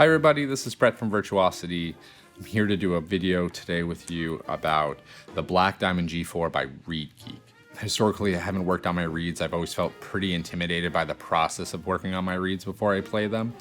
Hi everybody, this is Brett from Virtuosity. I'm here to do a video today with you about the Black Diamond G4 by ReedGeek. Historically, I haven't worked on my reeds. I've always felt pretty intimidated by the process of working on my reeds before I play them.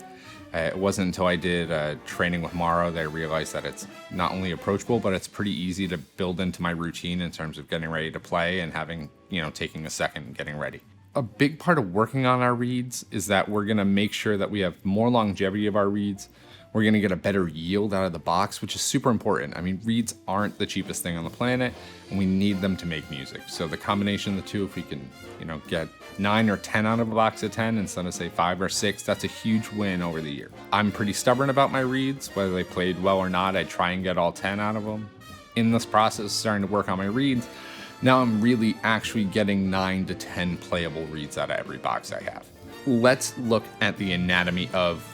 It wasn't until I did training with Mara that I realized that it's not only approachable, but it's pretty easy to build into my routine in terms of getting ready to play and having, taking a second and getting ready. A big part of working on our reeds is that we're gonna make sure that we have more longevity of our reeds. We're gonna get a better yield out of the box, which is super important. I mean, reeds aren't the cheapest thing on the planet, and we need them to make music. So the combination of the two, if we can, get 9 or 10 out of a box of 10 instead of say 5 or 6, that's a huge win over the year. I'm pretty stubborn about my reeds, whether they played well or not. I try and get all 10 out of them. In this process, starting to work on my reeds, now I'm really actually getting 9 to 10 playable reeds out of every box I have. Let's look at the anatomy of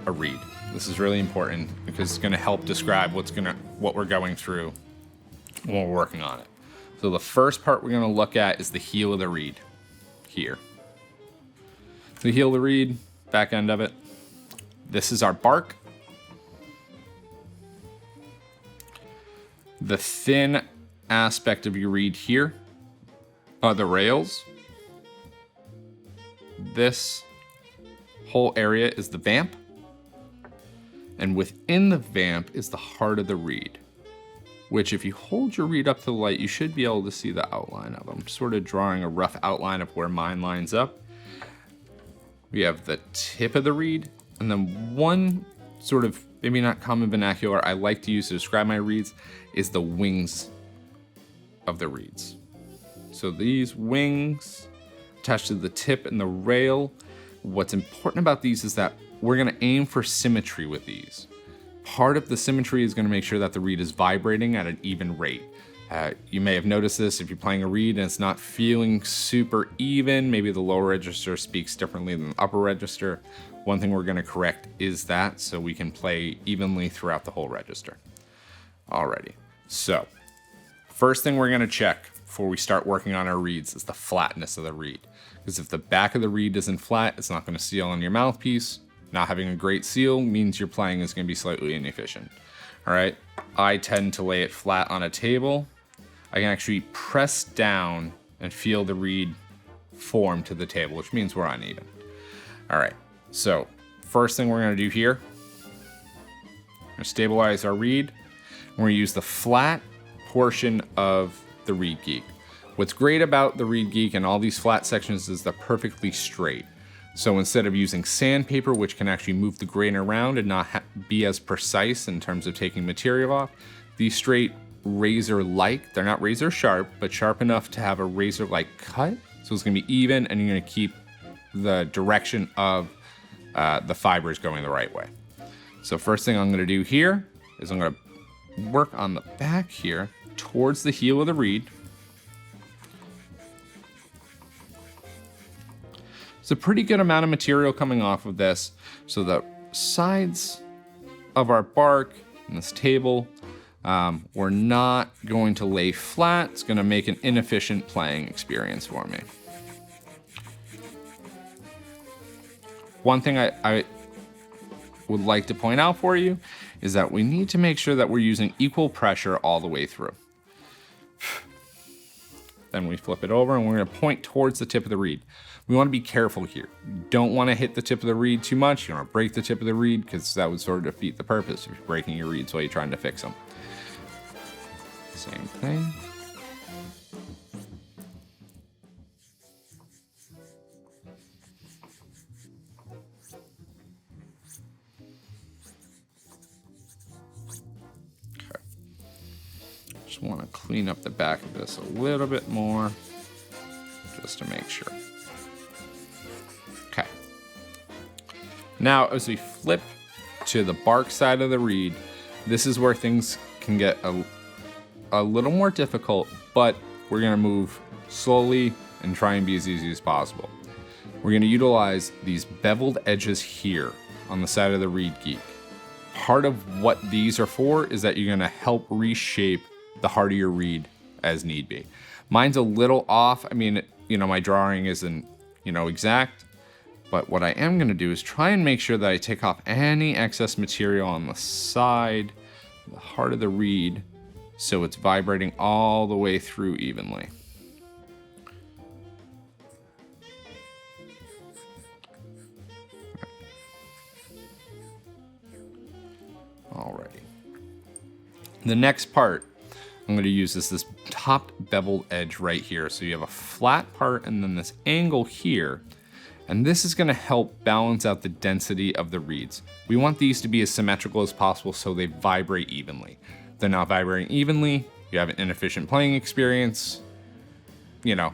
a reed. This is really important because it's going to help describe what we're going through when we're working on it. So the first part we're going to look at is the heel of the reed here. The heel of the reed, back end of it. This is our bark. The thin aspect of your reed here are the rails. This whole area is the vamp. And within the vamp is the heart of the reed, which if you hold your reed up to the light, you should be able to see the outline of them. Sort of drawing a rough outline of where mine lines up. We have the tip of the reed, and then one sort of, maybe not common vernacular I like to use to describe my reeds is the wings of the reeds. So these wings attached to the tip and the rail. What's important about these is that we're gonna aim for symmetry with these. Part of the symmetry is gonna make sure that the reed is vibrating at an even rate. You may have noticed this if you're playing a reed and it's not feeling super even, maybe the lower register speaks differently than the upper register. One thing we're gonna correct is that so we can play evenly throughout the whole register. Alrighty, so first thing we're gonna check before we start working on our reeds is the flatness of the reed. Because if the back of the reed isn't flat, it's not gonna seal on your mouthpiece. Not having a great seal means your playing is gonna be slightly inefficient. All right, I tend to lay it flat on a table. I can actually press down and feel the reed form to the table, which means we're uneven. All right, so first thing we're gonna do here, we're gonna stabilize our reed. We're gonna use the flat portion of the ReedGeek. What's great about the ReedGeek and all these flat sections is they're perfectly straight. So instead of using sandpaper, which can actually move the grain around and not be as precise in terms of taking material off, these straight razor-like, they're not razor sharp, but sharp enough to have a razor-like cut. So it's gonna be even and you're gonna keep the direction of the fibers going the right way. So first thing I'm gonna do here is I'm gonna work on the back here towards the heel of the reed. It's a pretty good amount of material coming off of this. So the sides of our bark and this table, we're not going to lay flat. It's gonna make an inefficient playing experience for me. One thing I would like to point out for you is that we need to make sure that we're using equal pressure all the way through. Then we flip it over and we're gonna point towards the tip of the reed. We wanna be careful here. You don't wanna hit the tip of the reed too much. You don't wanna break the tip of the reed because that would sort of defeat the purpose if you're breaking your reeds while you're trying to fix them. Same thing. Just want to clean up the back of this a little bit more just to make sure. Okay. Now, as we flip to the bark side of the reed, this is where things can get a little more difficult, but we're going to move slowly and try and be as easy as possible. We're going to utilize these beveled edges here on the side of the ReedGeek. Part of what these are for is that you're going to help reshape the heart of your reed as need be. Mine's a little off. I mean, my drawing isn't, exact. But what I am going to do is try and make sure that I take off any excess material on the side, the heart of the reed, so it's vibrating all the way through evenly. Alrighty. The next part I'm going to use is this top beveled edge right here. So you have a flat part and then this angle here. And this is going to help balance out the density of the reeds. We want these to be as symmetrical as possible so they vibrate evenly. If they're not vibrating evenly, you have an inefficient playing experience. You know,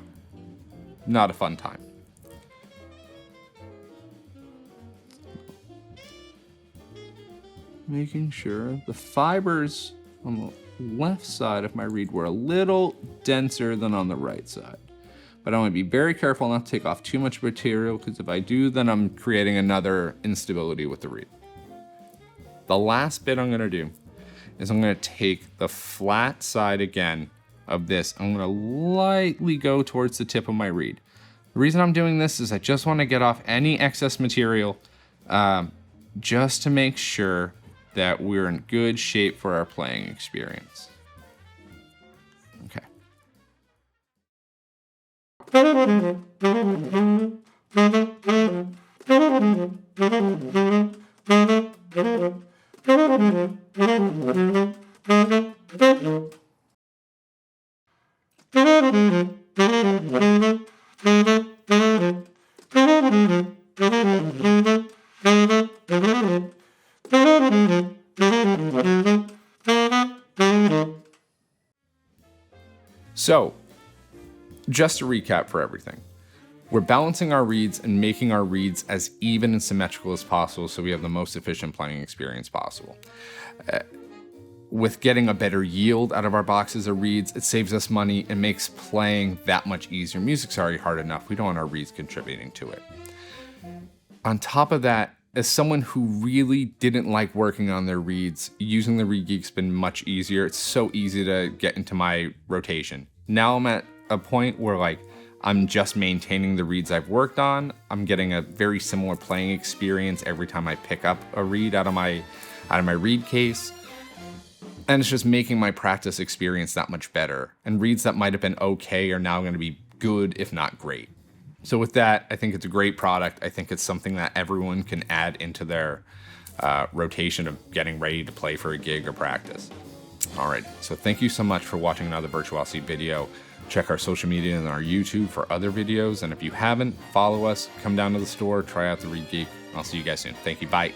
not a fun time. Making sure the fibers on the left side of my reed were a little denser than on the right side. But I want to be very careful not to take off too much material, because if I do, then I'm creating another instability with the reed. The last bit I'm going to do is I'm going to take the flat side again of this. I'm going to lightly go towards the tip of my reed. The reason I'm doing this is I just want to get off any excess material, just to make sure that we're in good shape for our playing experience. Okay. So, just to recap for everything, we're balancing our reeds and making our reeds as even and symmetrical as possible so we have the most efficient playing experience possible. With getting a better yield out of our boxes of reeds, it saves us money and makes playing that much easier. Music's already hard enough. We don't want our reeds contributing to it. On top of that, as someone who really didn't like working on their reeds, using the ReedGeek's been much easier. It's so easy to get into my rotation. Now I'm at a point where like I'm just maintaining the reeds I've worked on. I'm getting a very similar playing experience every time I pick up a reed out of my reed case. And it's just making my practice experience that much better. And reeds that might have been okay are now going to be good, if not great. So with that, I think it's a great product. I think it's something that everyone can add into their rotation of getting ready to play for a gig or practice. All right, so thank you so much for watching another Virtuosity video. Check our social media and our YouTube for other videos. And if you haven't, follow us, come down to the store, try out the ReedGeek. I'll see you guys soon. Thank you, bye.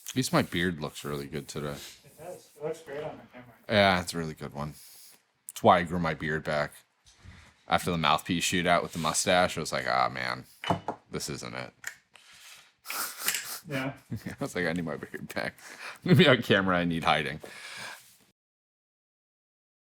At least my beard looks really good today. It does. It looks great on the camera. Yeah, it's a really good one. That's why I grew my beard back. After the mouthpiece shootout with the mustache, I was like, ah, man, this isn't it. Yeah. I was like, I need my beard back. Maybe on camera, I need hiding.